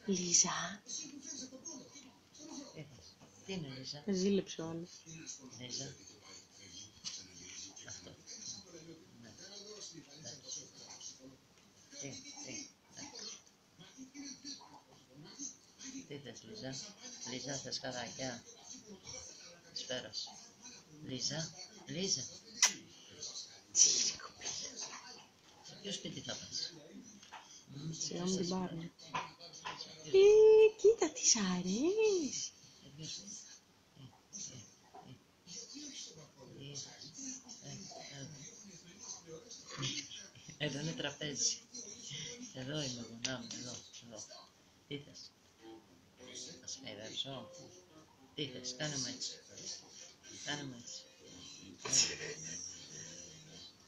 Λίζα. Τι είναι Λίζα? Ζήλεψε όλο. Λίζα. Αυτό. Ναι. Τι θες Λίζα? Λίζα θες καράκια? Σφαίρος. Λίζα. Λίζα. Σε ποιο σπίτι θα πας? Σιγά μου την πάρουν. Κοίτα τι σ' αρέσει. Εδώ είναι τραπέζι. Εδώ είμαι εγώ, να είμαι εδώ. Τι θες? Θα σε χαϊδέψω? Τι θες? Κάνε μου έτσι.